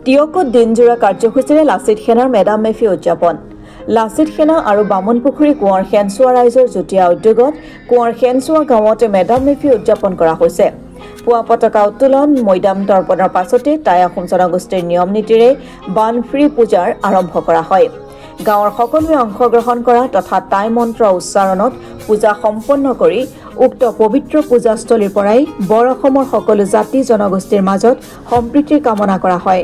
টিয়কত দিনজোৰা কাৰ্যসূচীৰে লাচিত সেনাৰ মেডাম মেফি উদযাপন। লাচিত সেনা আৰু বামুণপুখুৰী কোঁৱৰ সেনচোৱা ৰাইজৰ যুটীয়া উদ্যোগত কোঁৱৰ সেনচোৱা গাঁৱত মেডাম মেফি উদযাপন কৰা হৈছে। পুৱা পতাকা উত্তোলন মৈদাম তৰ্পণৰ পাছতে টাই আহোম জনগোষ্ঠীৰ নিয়ম নীতিৰে বানফ্ৰী পূজাৰ আৰম্ভ কৰা হয়। গাঁৱৰ সকলোৱে অংশগ্ৰহণ কৰা তথা টাই মন্ত্ৰ উচ্চাৰণত পূজা সম্পন্ন কৰি উক্ত পবিত্ৰ পূজাস্থলীৰ পৰাই বৰ অসমৰ সকলো জাতি জনগোষ্ঠীৰ মাজত সম্প্ৰীতিৰ কামনা কৰা হয়।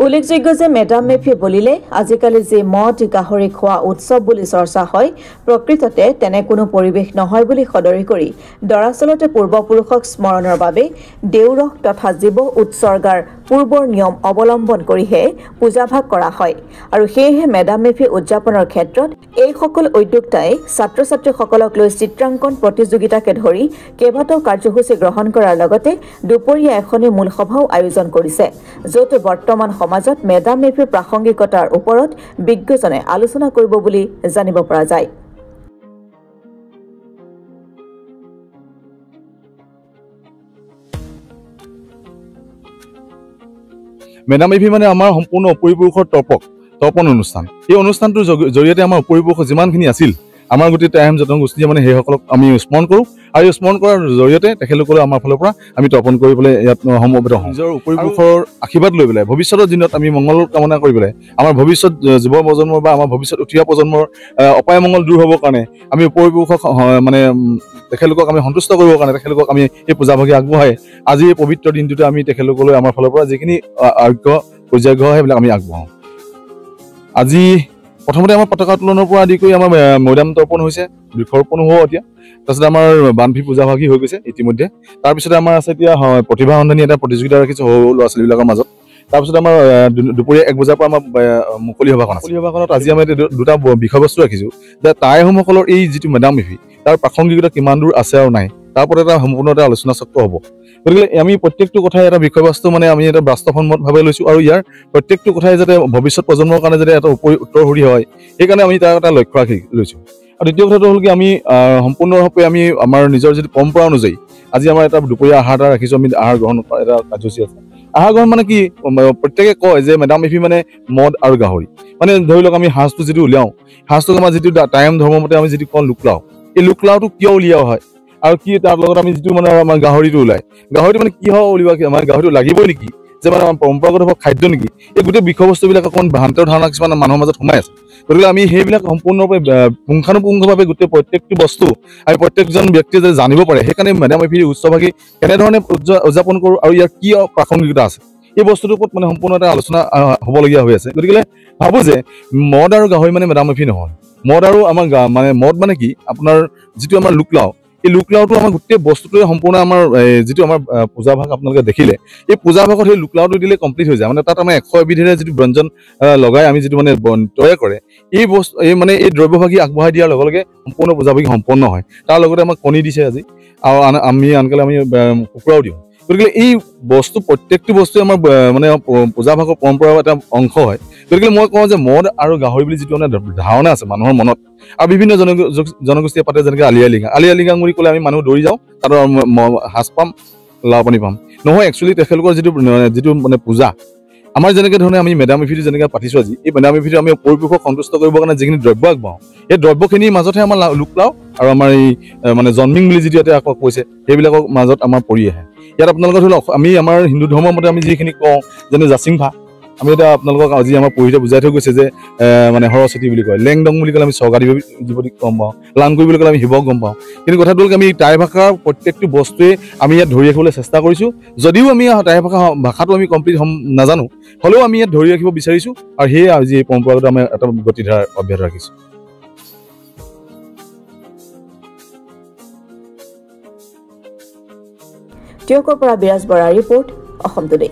উল্লেখযোগ্য যে মেডাম মেফি বুলিলে আজিকালি যি মদ গাহৰি খোৱা উৎসৱ বুলি চৰ্চা হয়, প্ৰকৃততে তেনে কোনো পৰিৱেশ নহয় বুলি সদৰি কৰি দৰাচলতে পূৰ্বপুৰুষক স্মৰণৰ বাবে দেউৰস তথা জীৱ উৎসৰ্গাৰ পূৰ্বৰ নিয়ম অৱলম্বন কৰিহে পূজাভাগ কৰা হয়। আৰু সেয়েহে মেডাম মেফি উদযাপনৰ ক্ষেত্ৰত এইসকল উদ্যোক্তাই ছাত্ৰ ছাত্ৰীসকলক লৈ চিত্ৰাংকন প্ৰতিযোগিতাকে ধৰি কেইবাটাও কাৰ্যসূচী গ্ৰহণ কৰাৰ লগতে দুপৰীয়া এখনি মূল সভাও আয়োজন কৰিছে, য'ত বৰ্তমান সমাজত মেডাম মেফিৰ প্ৰাসংগিকতাৰ ওপৰত বিজ্ঞজনে আলোচনা কৰিব বুলি জানিব পৰা যায়। মেডাম মেফি মানে আমাৰ সম্পূৰ্ণ উপৰিপুৰুষৰ তৰ্পণ অনুষ্ঠান। এই অনুষ্ঠানটোৰ জৰিয়তে আমাৰ উপৰিপুৰুষ যিমানখিনি আছিল আমাৰ গোটেই টাই আহোম জনগোষ্ঠীয়ে মানে সেইসকলক আমি স্মৰণ কৰোঁ, আৰু এই স্মৰণ কৰাৰ জৰিয়তে তেখেতসকলে আমাৰ ফালৰ পৰা আমি তৰ্পণ কৰিবলৈ ইয়াত সমবেত হওঁ। নিজৰ উপৰিপুৰুষৰ আশীৰ্বাদ লৈ পেলাই ভৱিষ্যতৰ দিনত আমি মংগল কামনা কৰি পেলাই আমাৰ ভৱিষ্যত যুৱ প্ৰজন্মৰ বা আমাৰ ভৱিষ্যত উঠি অহা প্ৰজন্মৰ অপায় মংগল দূৰ হ'বৰ কাৰণে আমি উপৰিপুৰুষক মানে তেখেতলোকক আমি সন্তুষ্ট কৰিবৰ কাৰণে তেখেতলোকক আমি এই পূজাভাগি আগবঢ়াই আজি এই পবিত্ৰ দিনটোতে আমি তেখেতলোকলৈ আমাৰ ফালৰ পৰা যিখিনি আৰোগ্য পূজাৰ্ঘ সেইবিলাক আমি আগবঢ়াওঁ। আজি প্ৰথমতে আমাৰ পতাকা উত্তোলনৰ পৰা আদি কৰি আমাৰ মৈদাম তৰ্পণ হৈছে, বৃক্ষৰোপণ হ'ব এতিয়া। তাৰপিছত আমাৰ বানফ্ৰী পূজাভাগি হৈ গৈছে ইতিমধ্যে। তাৰপিছতে আমাৰ আছে এতিয়া প্ৰতিভা সন্ধানী এটা প্ৰতিযোগিতা ৰাখিছোঁ সৰু ল'ৰা ছোৱালীবিলাকৰ মাজত। তাৰপিছত আমাৰ দুপৰীয়া 1 বজাৰ পৰা আমাৰ মুকলি সভাখন আছে। মুকলি সভাখনত আজি আমি দুটা বিষয়বস্তু ৰাখিছোঁ যে টাই আহোমসকলৰ এই যিটো মেডাম মেফি তাৰ প্ৰাসংগিকতা কিমান দূৰ আছে আৰু নাই, তাৰ ওপৰত এটা সম্পূৰ্ণ এটা আলোচনা চক্ৰ হ'ব। গতিকে আমি প্ৰত্যেকটো কথাই এটা বিষয়বস্তু মানে আমি এটা বাস্তৱসন্মতভাৱে লৈছোঁ, আৰু ইয়াৰ প্ৰত্যেকটো কথাই যাতে ভৱিষ্যত প্ৰজন্মৰ কাৰণে যাতে এটা উত্তৰসূৰী হয় সেইকাৰণে আমি তাৰ এটা লক্ষ্য ৰাখি লৈছোঁ। আৰু দ্বিতীয় কথাটো হ'ল কি আমি সম্পূৰ্ণৰূপে আমি আমাৰ নিজৰ যিটো পৰম্পৰা অনুযায়ী আজি আমাৰ এটা দুপৰীয়া আহাৰ এটা ৰাখিছোঁ। আমি আহাৰ গ্ৰহণ কৰা এটা কাৰ্যসূচী আছে। আহাৰ গ্ৰহণ মানে কি, প্ৰত্যেকে কয় যে মেডাম মেফি মানে মদ আৰু গাহৰি। মানে ধৰি লওক আমি সাজটো যিটো উলিয়াওঁ, সাজটোক আমাৰ যিটো টাই আহোম ধৰ্মমতে আমি যিটো কওঁ লোকলাও, এই লোকলাওটো কিয় উলিওৱা হয় আৰু কি তাৰ লগত আমি যিটো মানে আমাৰ গাহৰিটো ওলায়, গাহৰিটো মানে কি হয় উলিওৱা, আমাৰ গাহৰিটো লাগিবই নেকি, যে মানে আমাৰ পৰম্পৰাগত খাদ্য নেকি, এই গোটেই বিষয়বস্তুবিলাক অকণমান ভ্ৰান্তৰ ধাৰণা কিছুমান মানুহৰ মাজত সোমাই আছে। গতিকে আমি সেইবিলাক সম্পূৰ্ণৰূপে পুংখানুপুংখভাৱে গোটেই প্ৰত্যেকটো বস্তু আমি প্ৰত্যেকজন ব্যক্তিয়ে যাতে জানিব পাৰে, সেইকাৰণে মেডাম মেফিৰ উৎসৱভাগি কেনেধৰণে উদযাপন কৰোঁ আৰু ইয়াৰ কি প্ৰাসংগিকতা আছে এই বস্তুটোৰ ওপৰত মানে সম্পূৰ্ণ এটা আলোচনা হ'বলগীয়া হৈ আছে। গতিকে ভাবোঁ যে মদ আৰু গাহৰি মানে মেডাম মেফি নহয়। মদ আৰু আমাৰ মানে মদ মানে কি আপোনাৰ যিটো আমাৰ লোকলাও, এই লোকলাওটো আমাৰ গোটেই বস্তুটোৱে সম্পূৰ্ণ আমাৰ যিটো আমাৰ পূজাভাগ আপোনালোকে দেখিলে, এই পূজাভাগত সেই লোকলাওটো দিলে কমপ্লিট হৈ যায়। মানে তাত আমাৰ 100 এবিধেৰে যিটো ব্যঞ্জন লগাই আমি যিটো মানে তৈয়াৰ কৰে, এই বস্তু মানে এই দ্ৰব্যভাগি আগবঢ়াই দিয়াৰ লগে লগে সম্পূৰ্ণ পূজাভাগি সম্পন্ন হয়। তাৰ লগতে আমাক কণী দিছে আজি, আৰু আনকালে আমি কুকুৰাও দিওঁ। গতিকে এই বস্তু প্ৰত্যেকটো বস্তুৱে আমাৰ মানে পূজাভাগৰ পৰম্পৰাৰ এটা অংশ হয়। গতিকে মই কওঁ যে মদ আৰু গাহৰি বুলি যিটো মানে ধাৰণা আছে মানুহৰ মনত, আৰু বিভিন্ন জনগোষ্ঠীয়ে পাতে যেনেকৈ আলি আই লৃগাং বুলি ক'লে আমি মানুহ দৌৰি যাওঁ, তাত সাজ পাম, লাও পানী পাম। নহয়, একচুৱেলি তেখেতলোকৰ যিটো মানে পূজা, আমাৰ যেনেকৈ ধৰণে আমি মেডাম মে ফিটো যেনেকৈ পাতিছোঁ আজি এই মেডাম মে ফিটো আমি পৰিৱেশক সন্তুষ্ট কৰিবৰ কাৰণে যিখিনি দ্ৰব্য আগবাওঁ এই দ্ৰব্যখিনিৰ মাজতহে আমাৰ লোক লাও আৰু আমাৰ এই মানে জন্মিং বুলি যিটো ইয়াতে আকৌ কৈছে সেইবিলাকৰ মাজত আমাৰ পৰি আহে ইয়াত আপোনালোকৰ ধৰি লওক আমি আমাৰ হিন্দু ধৰ্মৰ মতে আমি যিখিনি কওঁ যেনে জাচিংফা আমি এতিয়া আপোনালোকক আজি আমাৰ পঢ়িতে বুজাই থৈ গৈছে যে মানে সৰস্বতী বুলি কয় লেংডং বুলি ক'লে আমি স্বৰ্গাদেৱী গম পাওঁ লাংকুই বুলি ক'লে আমি শিৱক গম পাওঁ কিন্তু কথাটো হ'ল আমি টাই ভাষাৰ প্ৰত্যেকটো বস্তুৱে আমি ইয়াত ধৰি ৰাখিবলৈ চেষ্টা কৰিছোঁ যদিও আমি টাই ভাষাটো আমি কমপ্লিট নাজানো হ'লেও আমি ইয়াত ধৰি ৰাখিব বিচাৰিছোঁ আৰু সেয়ে আজি এই পৰম্পৰাগত আমি এটা গতিধাৰা অব্যাহত ৰাখিছোঁ টিয়কৰ পৰা বিৰাজ বৰাৰ ৰিপৰ্ট অসম টুডে।